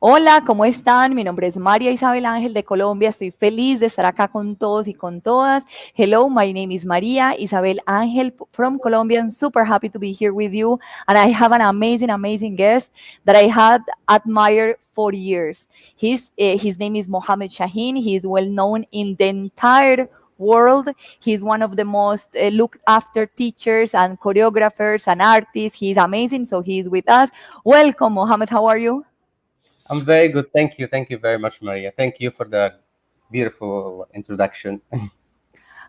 Hola, ¿cómo están? Mi nombre es Maria Isabel Angel de Colombia. Estoy feliz de estar acá con todos y con todas. Hello, my name is Maria Isabel Angel from Colombia. I'm super happy to be here with you. And I have an amazing guest that I had admired for years. His name is Mohamed Shahin. He is well known in the entire world. He's one of the most looked after teachers and choreographers and artists. He's amazing. So he's with us. Welcome, Mohamed. How are you? I'm very good. Thank you. Thank you very much, Maria. Thank you for the beautiful introduction.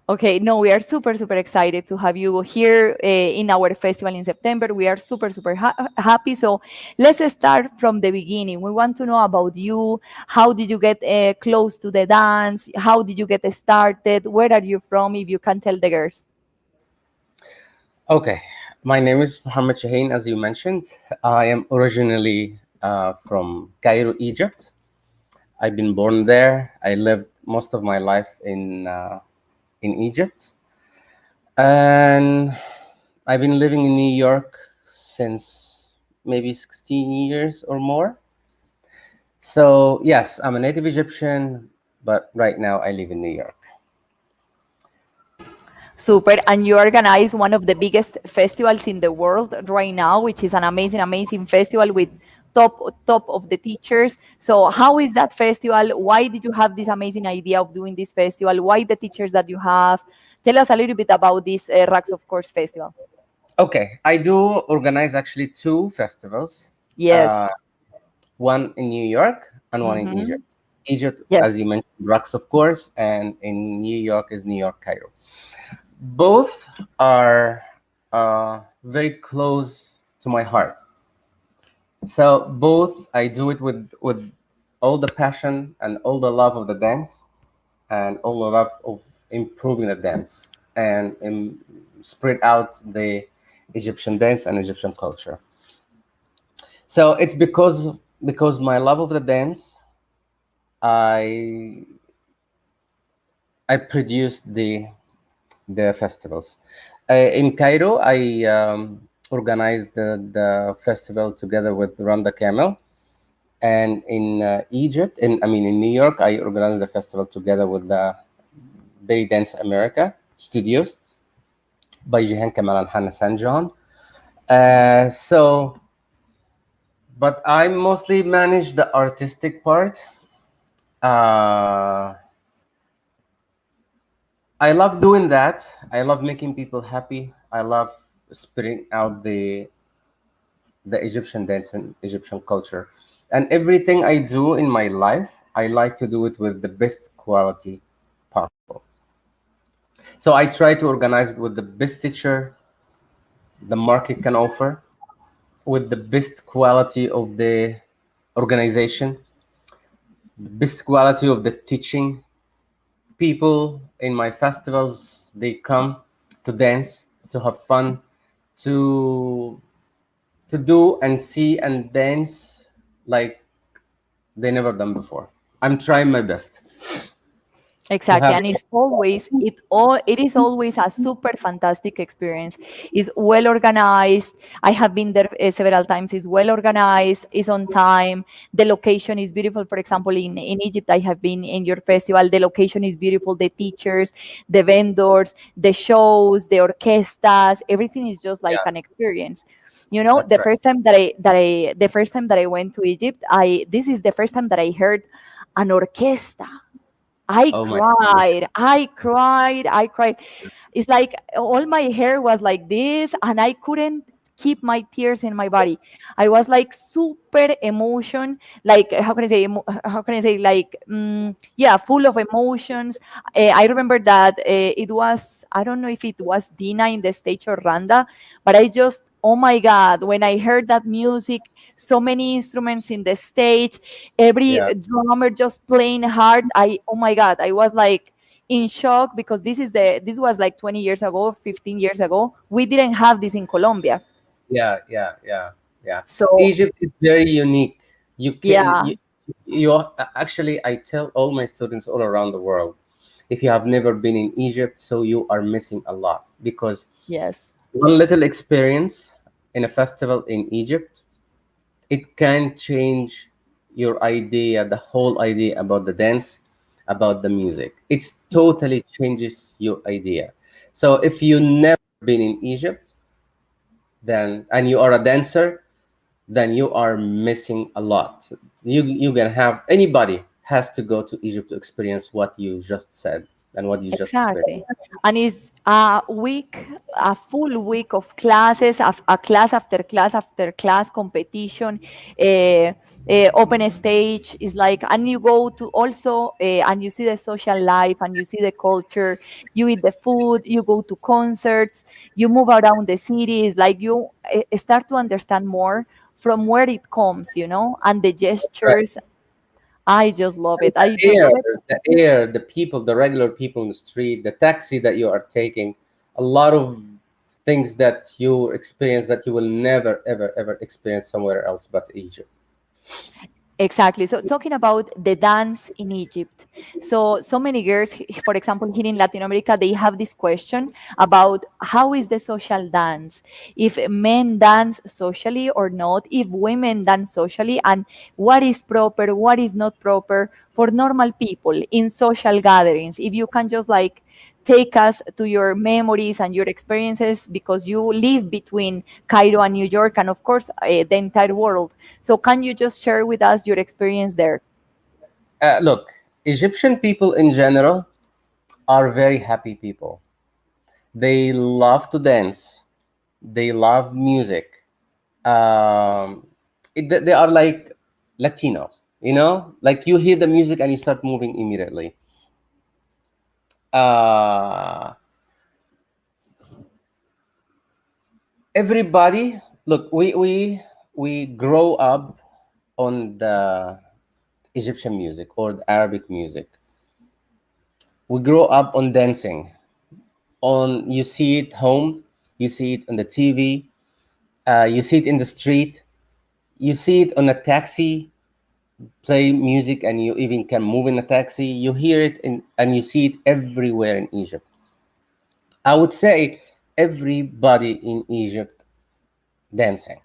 Okay, no, we are super excited to have you here in our festival in September. We are super happy. So let's start from the beginning. We want to know about you. How did you get close to the dance? How did you get started? Where are you from? If you can tell the girls. Okay, my name is Mohamed Shahin, as you mentioned. I am originally from Cairo, Egypt. I've been born there. I lived most of my life in Egypt, and I've been living in New York since maybe 16 years or more. So yes, I'm a native Egyptian, but right now I live in New York. Super. And you organize one of the biggest festivals in the world right now, which is an amazing festival with top of the teachers. So how is that festival? Why did you have this amazing idea of doing this festival? Why the teachers that you have? Tell us a little bit about this Racks of Course festival. Okay, I do organize actually two festivals, uh, Yes. one in New York and one in Mm-hmm. Egypt. Egypt, as Yes. you mentioned, Rocks, of course, and in New York is New York, Cairo. Both are very close to my heart. So both I do it with all the passion and all the love of the dance and all the love of improving the dance and spread out the Egyptian dance and Egyptian culture. So it's because my love of the dance, I I produced the festivals. In Cairo, I organized the festival together with Randa Kamel, and in Egypt, in New York, I organized the festival together with the Belly Dance America Studios by Jihan Kamal and Hannah Sanjon. So, but I mostly manage the artistic part. Uh, I love doing that. I love making people happy. I love spreading out the Egyptian dance and Egyptian culture. And everything I do in my life, I like to do it with the best quality possible. So I try to organize it with the best teacher the market can offer, with the best quality of the organization, the best quality of the teaching. People in my festivals, they come to dance, to have fun, to do and see and dance like they never done before. I'm trying my best to Exactly, have. and it is always a super fantastic experience. It's well organized. I have been there several times. It's well organized. It's on time. The location is beautiful. For example, in Egypt, I have been in your festival. The location is beautiful. The teachers, the vendors, the shows, the orchestras, everything is just like Yeah, an experience. You know, that's right. the first time that I went to Egypt, I this is the first time that I heard an orchestra. I Oh my goodness. cried. I cried. It's like all my hair was like this, and I couldn't keep my tears in my body. I was like super emotion, like how can I say, like yeah, full of emotions. I remember that it was, I don't know if it was Dina in the stage or Randa, but I just, oh my God, when I heard that music, so many instruments in the stage, every Yeah, drummer just playing hard, I, oh my God, I was like in shock, because this was like 20 years ago, 15 years ago. We didn't have this in Colombia. yeah. So Egypt is very unique. You can yeah. you actually, I tell all my students all around the world, if you have never been in Egypt, so you are missing a lot, because Yes. one little experience in a festival in Egypt, it can change your idea, the whole idea about the dance, about the music. It's totally changes your idea. So if you never been in Egypt, then and you are a dancer, then you are missing a lot. You can have anybody has to go to Egypt to experience what you just said and what you just experienced. Exactly. And it's a week, a full week of classes, a class after class competition, open stage is like, and you go to also, and you see the social life and you see the culture, you eat the food, you go to concerts, you move around the city. It's like you start to understand more from where it comes, and the That's right. gestures. I just love And it. I just love it. the air, the people, the regular people in the street, the taxi that you are taking, a lot of things that you experience that you will never, ever, ever experience somewhere else but Egypt. Exactly. So talking about the dance in Egypt. So many girls, for example, here in Latin America, they have this question about how is the social dance? If men dance socially or not, if women dance socially, and what is proper, what is not proper for normal people in social gatherings. If you can just like take us to your memories and your experiences because you live between Cairo and New York and of course the entire world. So can you just share with us your experience there? Look, Egyptian people in general are very happy people. They love to dance. They love music. They are like Latinos, like you hear the music and you start moving immediately. Uh, Everybody, look, we grow up on the Egyptian music or the Arabic music. We grow up on dancing. On You see it home, you see it on the TV, you see it in the street, you see it on a taxi, play music, and you even can move in a taxi. You hear it and you see it everywhere in Egypt. I would say everybody in Egypt dancing.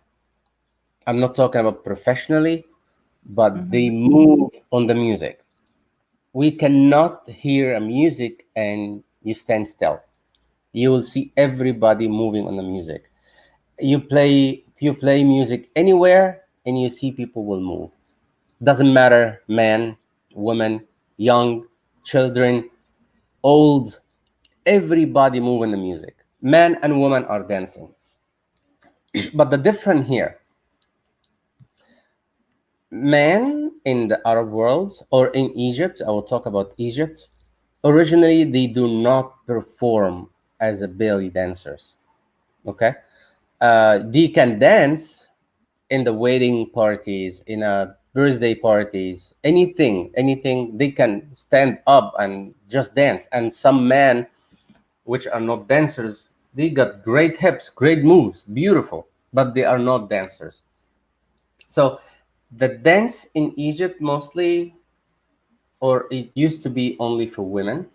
I'm not talking about professionally, but they Mhm. move on the music. We cannot hear a music and you stand still. You will see everybody moving on the music. You play music anywhere and you see people will move. Doesn't matter, man, woman, young, children, old, everybody moving the music. Man and woman are dancing. But the difference here, men in the Arab world or in Egypt, I will talk about Egypt. Originally, they do not perform as a belly dancers. Okay, they can dance in the wedding parties, in a birthday parties, anything. They can stand up and just dance. And some men, which are not dancers, they got great hips, great moves, beautiful, but they are not dancers. So the dance in Egypt mostly, or it used to be only for women,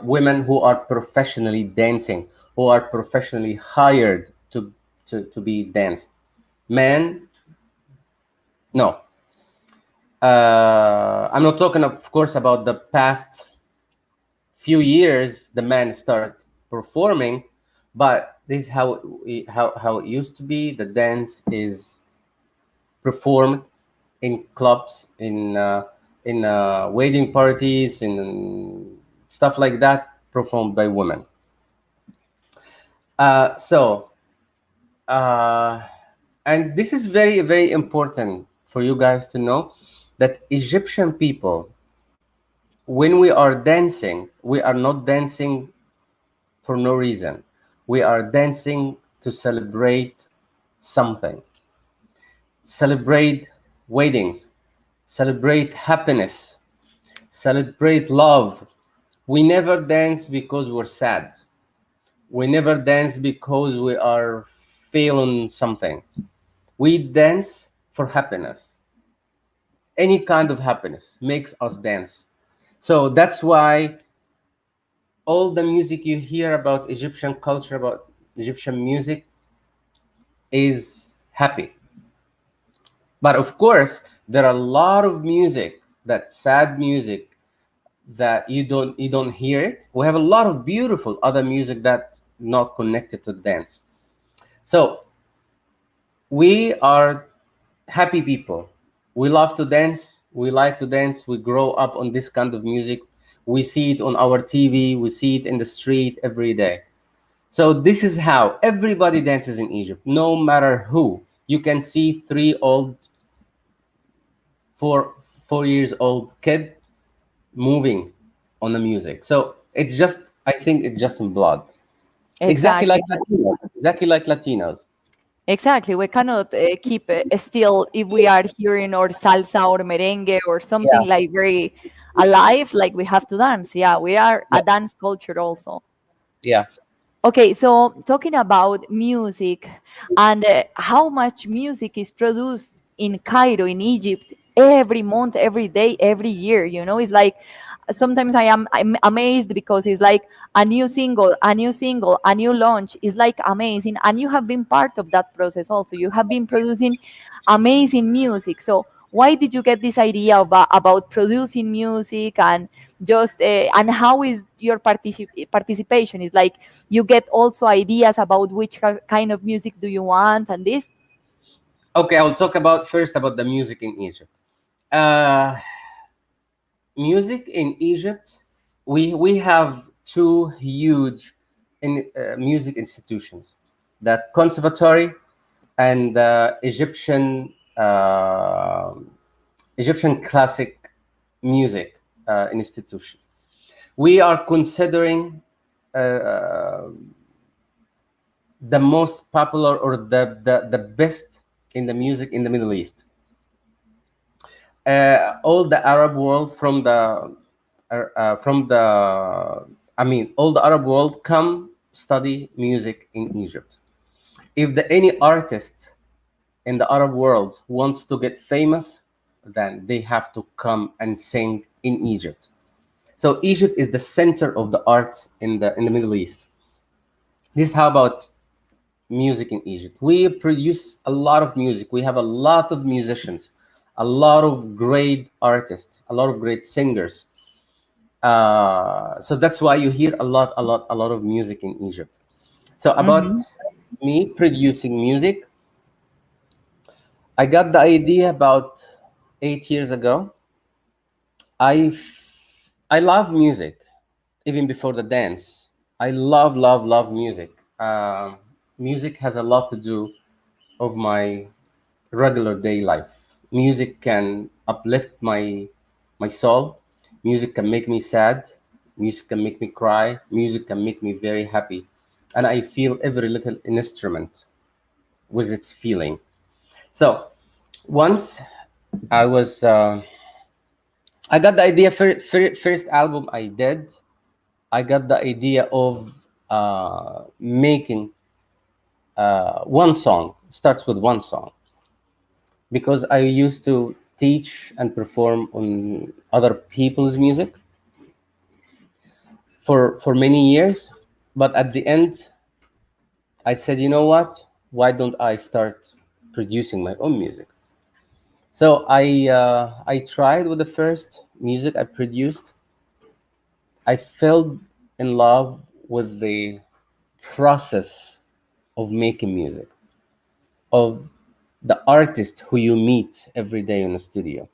women who are professionally dancing, who are professionally hired to be danced. Men, no. I'm not talking, of course, about the past few years. The men start performing, but this is how it used to be. The dance is performed in clubs, in wedding parties, in stuff like that, performed by women. So, uh, and this is very, very important for you guys to know that Egyptian people, when we are dancing, we are not dancing for no reason. We are dancing to celebrate something, celebrate weddings, celebrate happiness, celebrate love. We never dance because we're sad. We never dance because we are feeling something. We dance for happiness. Any kind of happiness makes us dance. So that's why all the music you hear about Egyptian culture, about Egyptian music, is happy. But of course, there are a lot of music, that sad music, that you don't hear it. We have a lot of beautiful other music that not connected to dance. So we are happy people. We love to dance. We like to dance. We grow up on this kind of music. We see it on our TV. We see it in the street every day. So this is how everybody dances in Egypt, no matter who. You can see four 4 years old kid moving on the music. So it's just, I think it's just in blood. Exactly Exactly. like Latinos. Exactly like Latinos. Exactly. We cannot keep still if we are hearing or salsa or merengue or Yeah. something like very alive, like we have to dance. Yeah, we are Yeah. a dance culture also. Yeah. Okay, so talking about music and how much music is produced in Cairo, in Egypt, every month, every day, every year, it's like sometimes I'm amazed because it's like a new single, a new single, a new launch is like amazing. And you have been part of that process also. You have been producing amazing music. So why did you get this idea about producing music and just and how is your participation? Is like you get also ideas about which kind of music do you want and this. Okay, I'll talk about first about the music in Egypt. Uh, Music in Egypt, we have two huge music institutions, that conservatory and the Egyptian classic music institution. We are considering uh, the most popular, or the best in the music in the Middle East. All the Arab world from the I mean, all the Arab world come study music in Egypt. If any artist in the Arab world wants to get famous, then they have to come and sing in Egypt. So Egypt is the center of the arts in the Middle East. This is how about music in Egypt. We produce a lot of music. We have a lot of musicians, a lot of great artists, a lot of great singers. So that's why you hear a lot of music in Egypt. So about Hmm. me producing music, I got the idea about 8 years ago. I love music even before the dance. I love music. Music has a lot to do of my regular day life. Music can uplift my soul. Music can make me sad. Music can make me cry. Music can make me very happy. And I feel every little instrument with its feeling. So once I was, I got the idea for first album I did. I got the idea of making one song. Starts with one song, because I used to teach and perform on other people's music for many years. But at the end, I said, you know what? Why don't I start producing my own music? So I tried with the first music I produced. I fell in love with the process of making music, of the artist who you meet every day in the studio,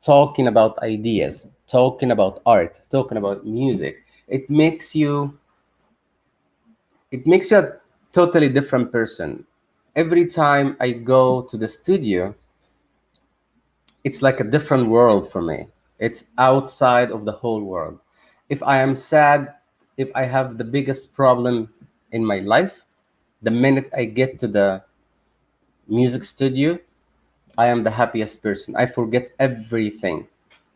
talking about ideas, talking about art, talking about music. It makes you a totally different person. Every time I go to the studio, it's like a different world for me. It's outside of the whole world. If I am sad, if I have the biggest problem in my life, the minute I get to the music studio, I am the happiest person. I forget everything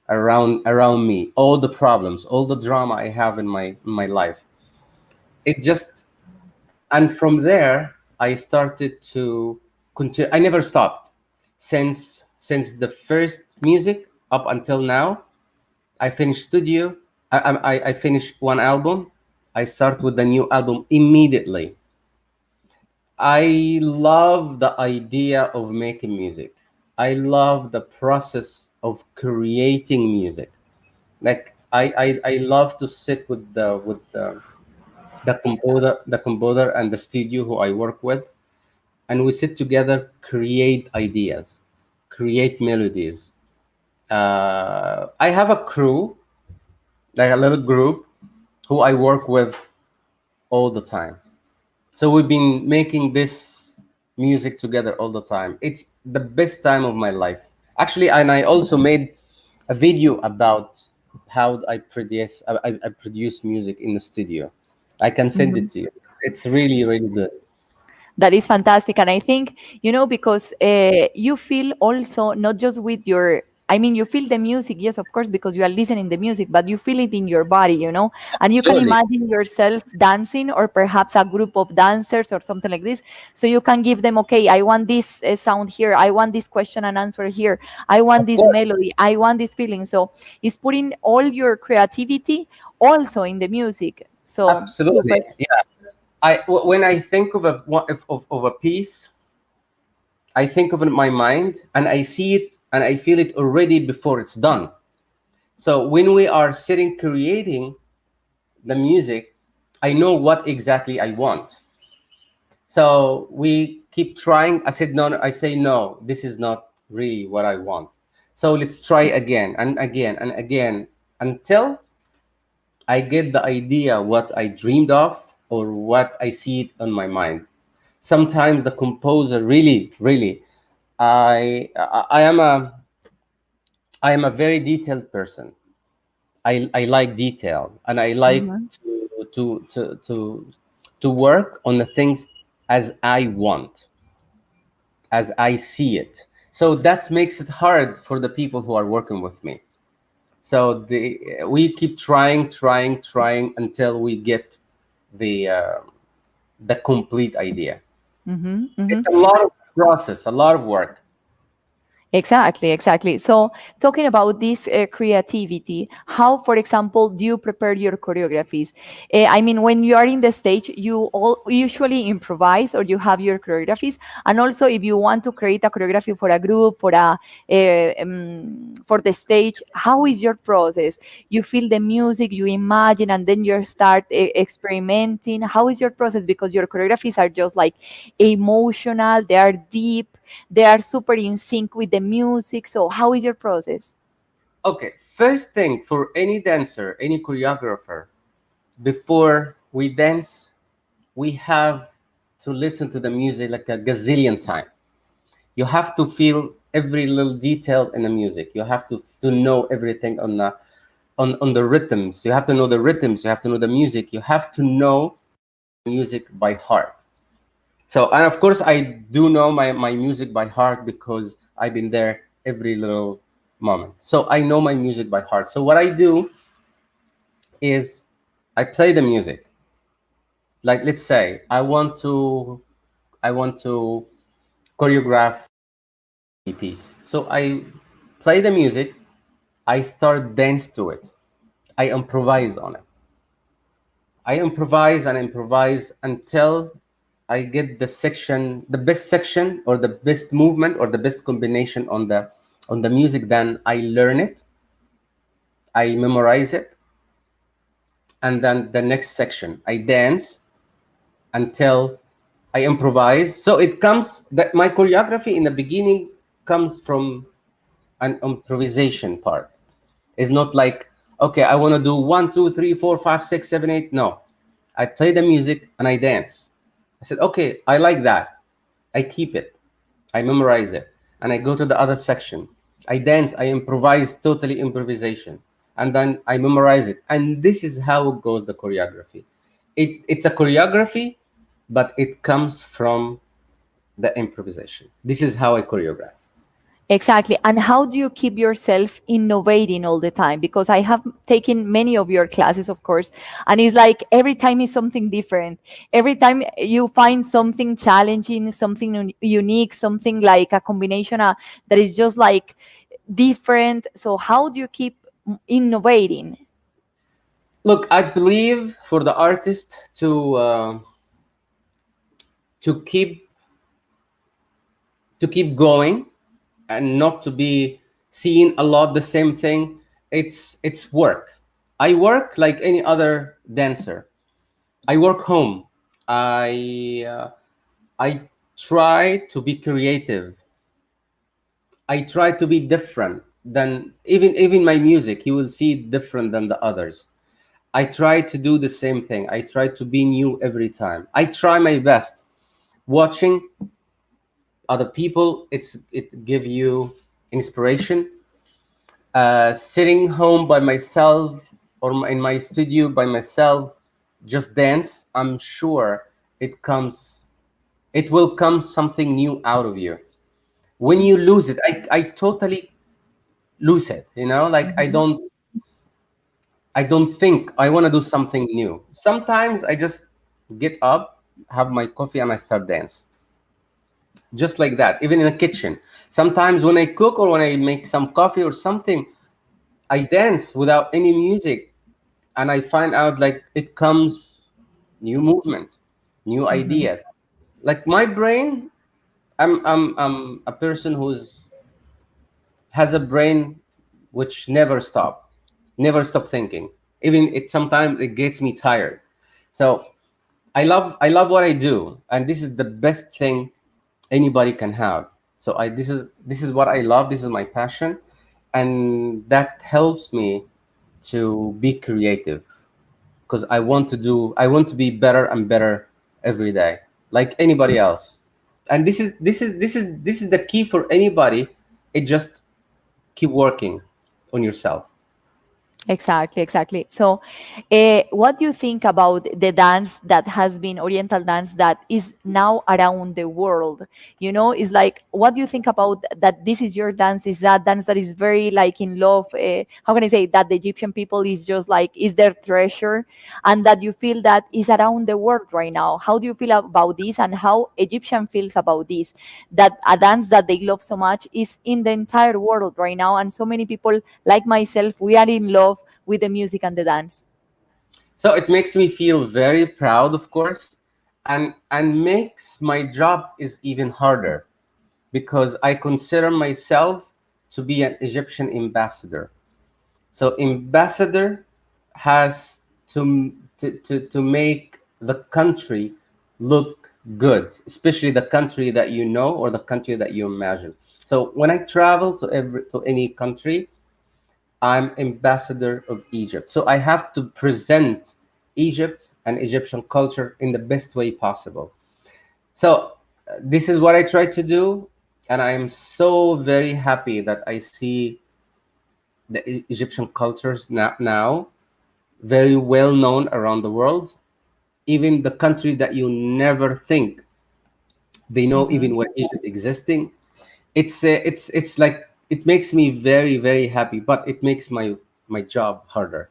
around me, all the problems, all the drama I have in my life. It just And from there I started to continue. I never stopped since the first music up until now. I finished studio. I finished one album. I start with the new album immediately. I love the idea of making music. I love the process of creating music. Like I love to sit with the composer and the studio who I work with, and we sit together, create ideas, create melodies. I have a crew, like a little group, who I work with all the time. So we've been making this music together all the time. It's the best time of my life, actually. And I also made a video about how I produce music in the studio. I can send it to you. It's really, really good. That is fantastic. And I think, because you feel also not just with your, I mean, you feel the music, yes, of course, because you are listening the music, but you feel it in your body, and you can Absolutely. imagine yourself dancing or perhaps a group of dancers or something like this. So you can give them, okay, I want this sound here. I want this question and answer here. I want Of this course. melody. I want this feeling. So it's putting all your creativity also in the music. So super. Absolutely. Yeah. When I think of a piece, I think of it in my mind, and I see it and I feel it already before it's done. So when we are sitting creating the music, I know what exactly I want. So we keep trying. I said no, no. I say no. This is not really what I want. So let's try again and again and again until I get the idea what I dreamed of or what I see it on my mind. Sometimes the composer really, really, I am a very detailed person. I like detail, and I like Mhm. to work on the things as I want, as I see it. So that makes it hard for the people who are working with me. So we keep trying, trying, trying until we get the complete idea. Mhm, mhm. It's a lot of process, a lot of work. Exactly, exactly. So, talking about this creativity, how, for example, do you prepare your choreographies? I mean, when you are in the stage, you all usually improvise or you have your choreographies. And also, if you want to create a choreography for a group, for the stage, how is your process? You feel the music, you imagine, and then you start experimenting. How is your process? Because your choreographies are just like emotional, they are deep, they are super in sync with the music. So how is your process? Okay, first thing for any dancer, any choreographer, before we dance, we have to listen to the music like a gazillion time. You have to feel every little detail in the music. You have to know everything on the rhythms. You have to know the rhythms. You have to know the music. You have to know music by heart. So, and of course, I do know my music by heart because I've been there every little moment. So I know my music by heart. So what I do is I play the music. Like, let's say I want to choreograph a piece. So I play the music. I start dance to it. I improvise on it. I improvise and improvise until I get the best section or the best movement or the best combination on the music. Then I learn it, I memorize it, and then the next section I dance until I improvise. So it comes that my choreography in the beginning comes from an improvisation part. It's not like, okay, I want to do 1, 2, 3, 4, 5, 6, 7, 8. No, I play the music and I dance. I said, okay, I like that. I keep it. I memorize it. And I go to the other section. I dance, I improvise, totally improvisation. And then I memorize it. And this is how it goes, the choreography. It's a choreography, but it comes from the improvisation. This is how I choreograph. Exactly. And how do you keep yourself innovating all the time? Because I have taken many of your classes, of course, and it's like every time is something different. Every time you find something challenging, something unique, something like a combination that is just like different. So how do you keep innovating? Look, I believe for the artist to keep going, and not to be seeing a lot the same thing. It's work. I work like any other dancer. I work home. I try to be creative. I try to be different than even my music. You will see different than the others. I try to do the same thing. I try to be new every time. I try my best. Watching other people, it give you inspiration. Sitting home by myself or in my studio by myself, just dance. I'm sure it will come something new out of you. When you lose it, I totally lose it. Like Mhm. I don't think I want to do something new. Sometimes I just get up, have my coffee, and I start dance. Just like that, even in a kitchen. Sometimes when I cook or when I make some coffee or something, I dance without any music, and I find out like it comes new movement, new Mhm. idea. Like my brain, I'm a person who's has a brain which never stop thinking. Even it sometimes it gets me tired. So I love what I do, and this is the best thing anybody can have. So this is what I love. This is my passion, and that helps me to be creative because I want to be better and better every day, like anybody else. And this is the key for anybody. It just keep working on yourself. Exactly, exactly. So, what do you think about the dance that has been Oriental dance that is now around the world? You know, it's like, what do you think about that? This is your dance, is that dance that is very like in love? How can I say that the Egyptian people is just like, is their treasure, and that you feel that is around the world right now? How do you feel about this, and how Egyptian feels about this? That a dance that they love so much is in the entire world right now, and so many people like myself, we are in love with the music and the dance. So it makes me feel very proud, of course, and makes my job is even harder because I consider myself to be an Egyptian ambassador. So ambassador has to make the country look good, especially the country that you know or the country that you imagine. So when I travel to any country, I'm ambassador of Egypt. So I have to present Egypt and Egyptian culture in the best way possible. So this is what I try to do, and I am so very happy that I see the Egyptian cultures now very well known around the world. Even the country that you never think they know Mhm. even when Egypt existing. It's like it makes me very very happy, but it makes my job harder.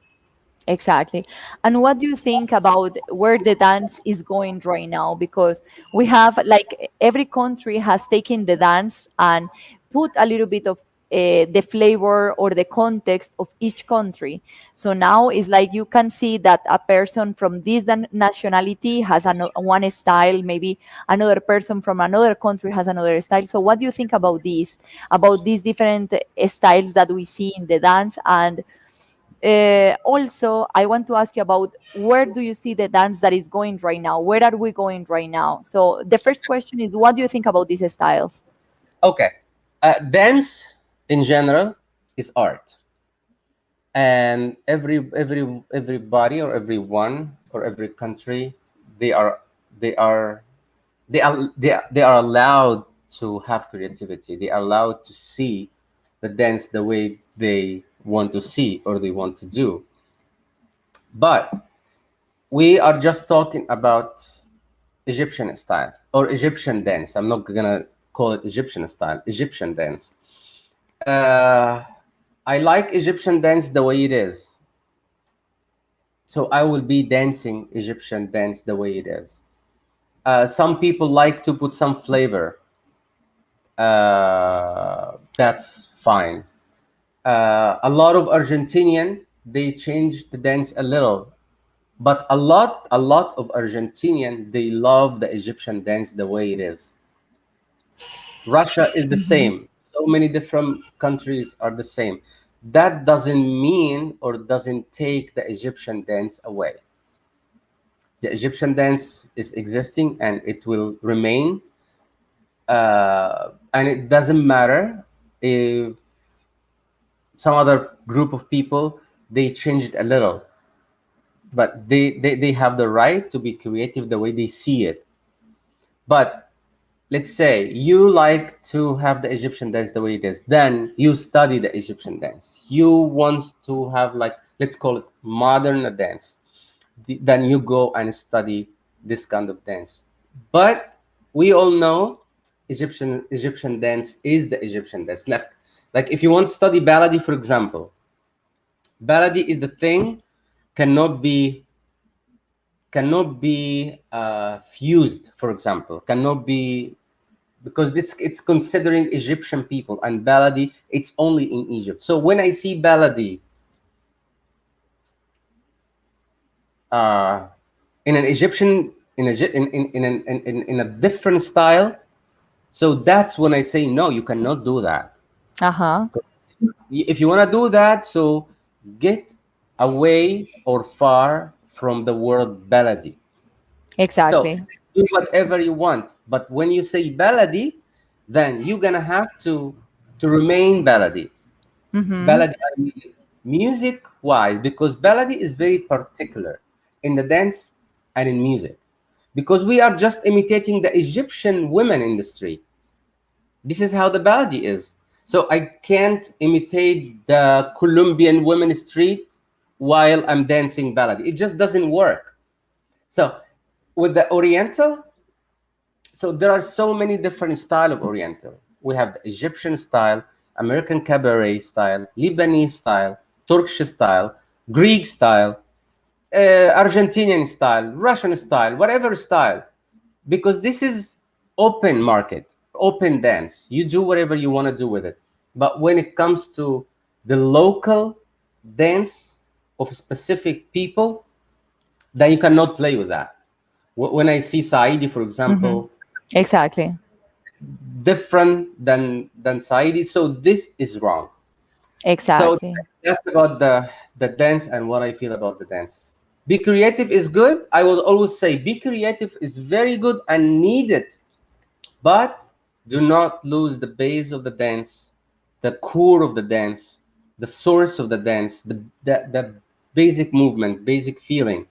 Exactly. And what do you think about where the dance is going right now? Because we have like every country has taken the dance and put a little bit of the flavor or the context of each country. So now it's like you can see that a person from this nationality has one style, maybe another person from another country has another style. So what do you think about this? About these different styles that we see in the dance? And also, I want to ask you about where do you see the dance that is going right now? Where are we going right now? So the first question is, what do you think about these styles? Okay, dance in general is art, and everybody or everyone or every country they are they are they are allowed to have creativity. They are allowed to see the dance the way they want to see or they want to do. But we are just talking about Egyptian style or Egyptian dance. I'm not gonna call it Egyptian style, Egyptian dance. uh, I like Egyptian dance the way it is, so I will be dancing Egyptian dance the way it is. Some people like to put some flavor. That's fine. A lot of Argentinian they change the dance a little, but a lot of Argentinian they love the Egyptian dance the way it is. Russia is the Mhm. same. so many different countries are the same. That doesn't mean or doesn't take the Egyptian dance away. The Egyptian dance is existing and it will remain. And it doesn't matter if some other group of people they changed a little, but they have the right to be creative the way they see it. But let's say you like to have the Egyptian dance the way it is, then you study the Egyptian dance. You want to have, like, let's call it modern dance. Then you go and study this kind of dance. But we all know Egyptian dance is the Egyptian dance. Like if you want to study baladi, for example, baladi is the thing cannot be fused, for example, cannot be, because this it's considering Egyptian people, and baladi it's only in Egypt. So when I see baladi in an Egyptian in a different style, so that's when I say no, you cannot do that. Uh-huh. If you want to do that, so get away or far from the word baladi. So Exactly. do whatever you want, but when you say baladi, then you're gonna have to remain baladi. Mm-hmm. Baladi, I mean, music wise, because baladi is very particular in the dance and in music, because we are just imitating the Egyptian women industry. This is how the baladi is. So I can't imitate the Colombian women street while I'm dancing baladi. It just doesn't work. So with the Oriental, so there are so many different style of Oriental. We have the Egyptian style, American cabaret style, Lebanese style, Turkish style, Greek style, Argentinian style, Russian style, whatever style, because this is open market, open dance. You do whatever you want to do with it. But when it comes to the local dance of specific people, then you cannot play with that. When I see Saidi, for Mm-hmm. example, Exactly. different than Saidi, so this is wrong. So Exactly. that's about the dance and what I feel about the dance. Be creative is good. I will always say be creative is very good and needed, but do not lose the base of the dance, the core of the dance, the source of the dance, the basic movement, basic feeling.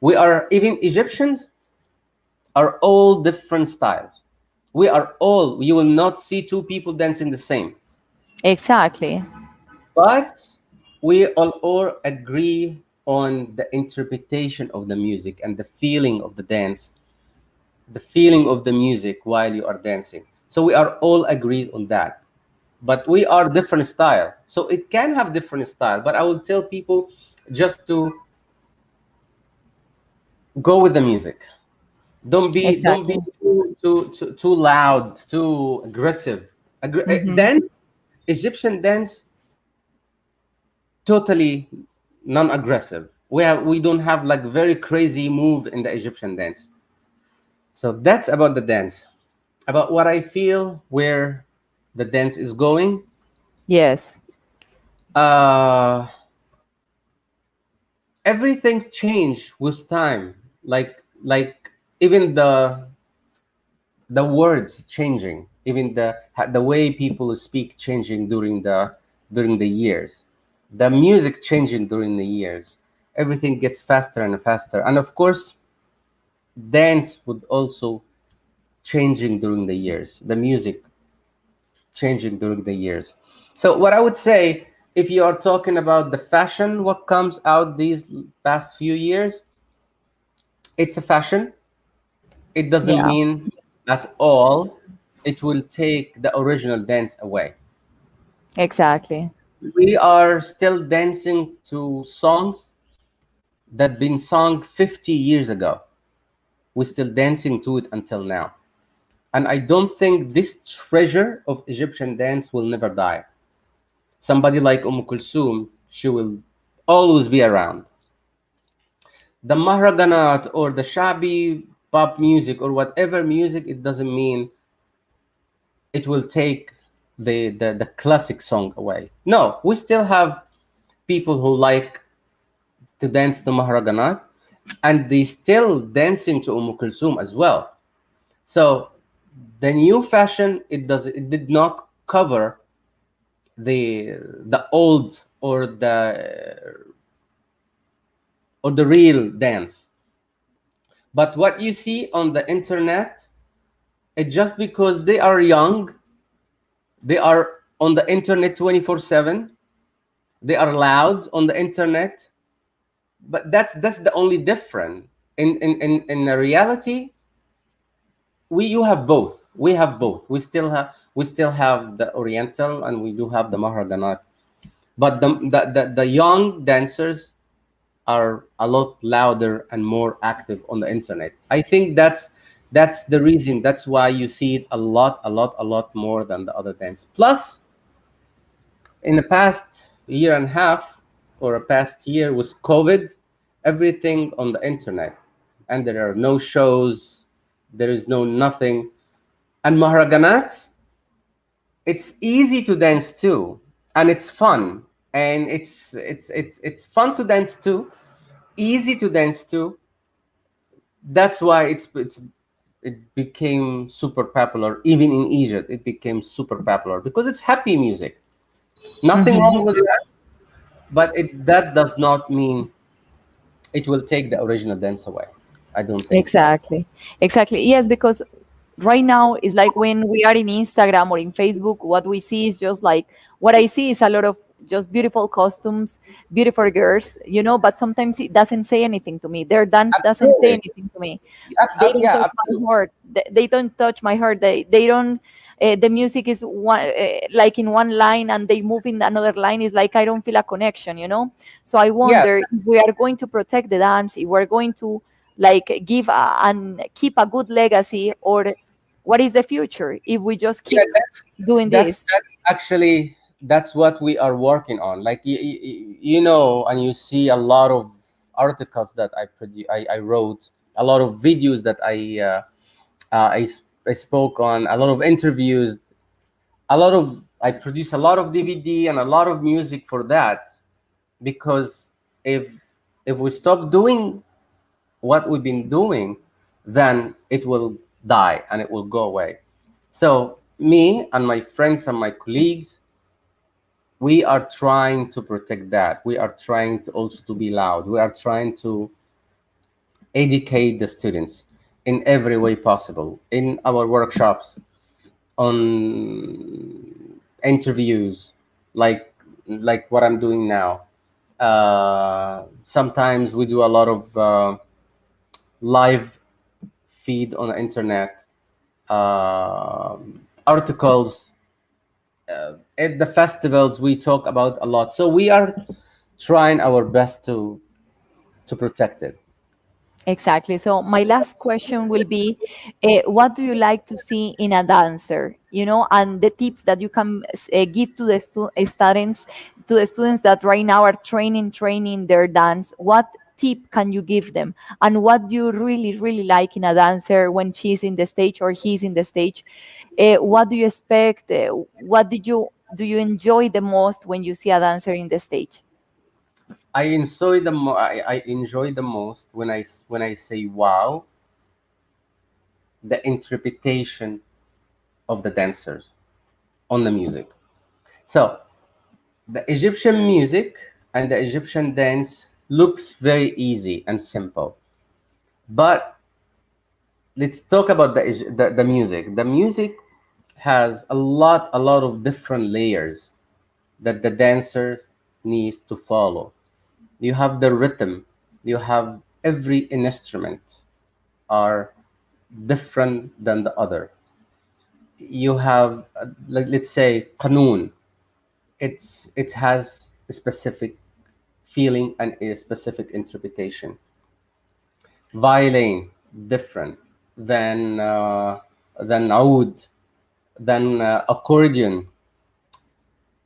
We are, even Egyptians are all different styles. We are all, you will not see two people dancing the same, Exactly. but we all agree on the interpretation of the music and the feeling of the dance, the feeling of the music while you are dancing. So we are all agreed on that. But we are different style. So it can have different style. But I will tell people just to go with the music. Don't be Exactly. too loud, too aggressive. Mm-hmm. Dance, Egyptian dance, totally non-aggressive. We don't have like very crazy move in the Egyptian dance. So that's about the dance. About what I feel, where the dance is going. Yes. Uh, Everything's changed with time. Like even the words changing, even the way people speak changing during the years, the music changing during the years. Everything gets faster and faster, and of course, dance would also changing during the years. The music changing during the years. So what I would say, if you are talking about the fashion, what comes out these past few years, it's a fashion. It doesn't Yeah. mean at all it will take the original dance away. Exactly. We are still dancing to songs that been sung 50 years ago. We're still dancing to it until now. And I don't think this treasure of Egyptian dance will never die. Somebody like Kulsum, she will always be around. The Mahraganat or the shabby pop music or whatever music, it doesn't mean it will take the classic song away. No, we still have people who like to dance to Mahraganat, and they still dancing to Kulsum as well. So the new fashion, it did not cover the old or the real dance. But what you see on the internet, it just because they are young, they are on the internet 24/7, they are loud on the internet, but that's the only difference. In the reality, we you have both. We have both. We still have the Oriental, and we do have the Mahraganat. But the young dancers are a lot louder and more active on the internet. I think that's the reason. That's why you see it a lot more than the other dance. Plus, in the past year and a half or a past year with COVID, everything on the internet, and there are no shows, there is no nothing. And Mahraganat, it's easy to dance too, and it's fun, and it's fun to dance too, easy to dance too. That's why it became super popular. Even in Egypt, it became super popular because it's happy music. Nothing wrong with that, but that does not mean it will take the original dance away. I don't think so. Exactly. Exactly. Yes, because right now it's like when we are in Instagram or in Facebook, what we see is just like what I see is a lot of just beautiful costumes, beautiful girls, but sometimes it doesn't say anything to me. Their dance doesn't say Absolutely. anything to me. They don't Yeah, touch absolutely. my heart. They don't touch my heart. They don't. The music is one like in one line, and they move in another line. Is like I don't feel a connection. So I Yeah, wonder if we are going to protect the dance, if we're going to like give and keep a good legacy, or what is the future if we just yeah, keep doing this. that's actually that's what we are working on. Like you know, and you see a lot of articles that I wrote, a lot of videos that I spoke on, a lot of interviews, I produce a lot of DVD and a lot of music for that, because if we stop doing what we've been doing, then it will die and it will go away. So me and my friends and my colleagues, we are trying to protect that. We are trying to also to be loud. We are trying to educate the students in every way possible in our workshops, on interviews, like what I'm doing now. Sometimes we do a lot of live feed on the internet, articles. At the festivals, we talk about a lot. So we are trying our best to protect it. Exactly. So my last question will be, what do you like to see in a dancer? And the tips that you can give to the students, that right now are training their dance. What tip can you give them? And what do you really, really like in a dancer when she's in the stage or he's in the stage? What do you expect? What do you enjoy the most when you see a dancer in the stage? I enjoy the most when I say wow, the interpretation of the dancers on the music. So the Egyptian music and the Egyptian dance looks very easy and simple, but let's talk about the music. The music has a lot of different layers that the dancers needs to follow. You have the rhythm, you have every instrument are different than the other. You have like, let's say qanun, it has a specific feeling and a specific interpretation. Violin different than oud, than accordion.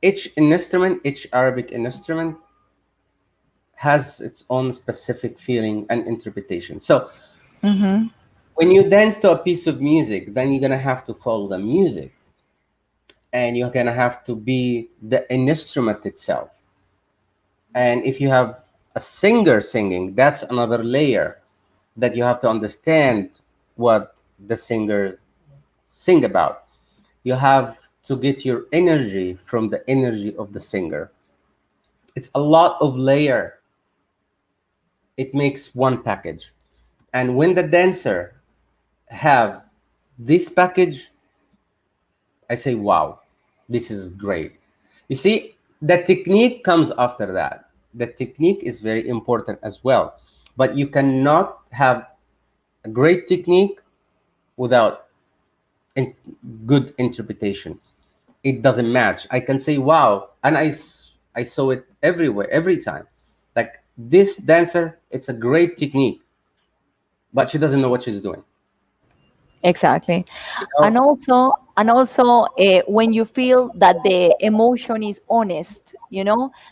Each instrument, each Arabic instrument has its own specific feeling and interpretation. So when you dance to a piece of music, then you're gonna have to follow the music. and you're gonna have to be the instrument itself. And if you have a singer singing, that's another layer that you have to understand what the singer sing about. You have to get your energy from the energy of the singer. It's a lot of layer. It makes one package. And when the dancer have this package, I say, wow, this is great. You see, the technique comes after that. The technique is very important as well. But you cannot have a great technique without in good interpretation. It doesn't match. I can say, wow, and I saw it everywhere, every time. Like this dancer, it's a great technique, but she doesn't know what she's doing. Exactly. You And know? when you feel that the emotion is honest,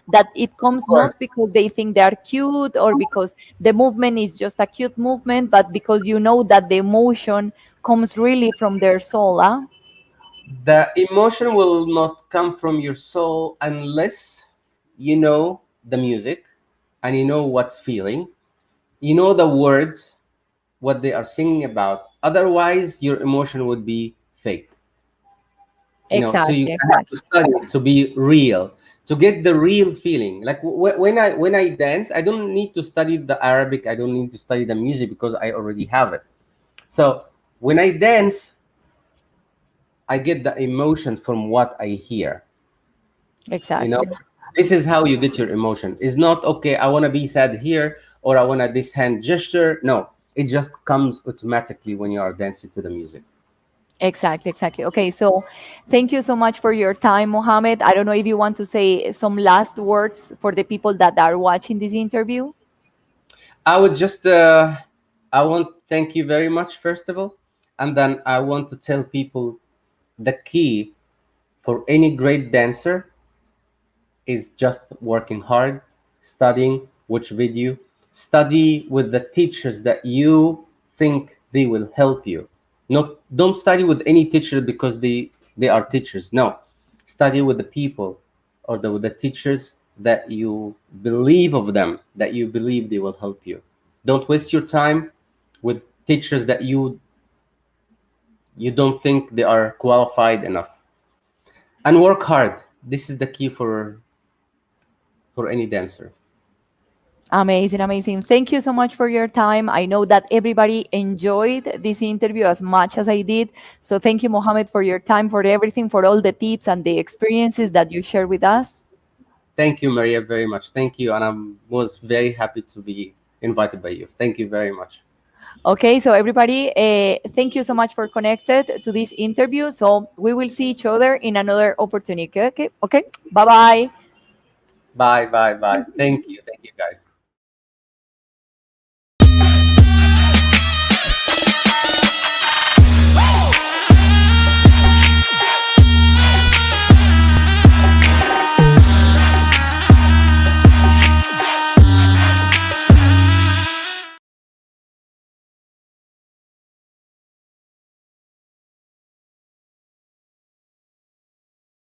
that it Of comes course. not because they think they are cute or because the movement is just a cute movement, but because you know that the emotion comes really from their soul. Huh? The emotion will not come from your soul unless you know the music and you know what's feeling, you know the words, what they are singing about. Otherwise, your emotion would be fake. So you Exactly, have to exactly. study it to be real, to get the real feeling. Like when I dance, I don't need to study the Arabic, I don't need to study the music because I already have it. So when I dance, I get the emotion from what I hear. you know Exactly. this is how you get your emotion. It's not okay, I want to be sad here, or I want to this hand gesture. No, it just comes automatically when you are dancing to the music. Exactly, exactly. Okay, so thank you so much for your time, Mohammed. I don't know if you want to say some last words for the people that are watching this interview. I would just I want to thank you very much, first of all, and then I want to tell people the key for any great dancer is just working hard, studying, watch video, study with the teachers that you think they will help you. Not don't study with any teacher because they are teachers. No, study with the people or with the teachers that you believe of them, that you believe they will help you. Don't waste your time with teachers that you don't think they are qualified enough. And work hard. This is the key for any dancer. Amazing, amazing. Thank you so much for your time. I know that everybody enjoyed this interview as much as I did. So thank you, Mohammed, for your time, for everything, for all the tips and the experiences that you share with us. Thank you, Maria, very much. Thank you, and I was very happy to be invited by you. Thank you very much. Okay, so everybody, thank you so much for connected to this interview. So we will see each other in another opportunity. Okay, okay. Bye bye. Bye, bye, bye. Thank you, guys.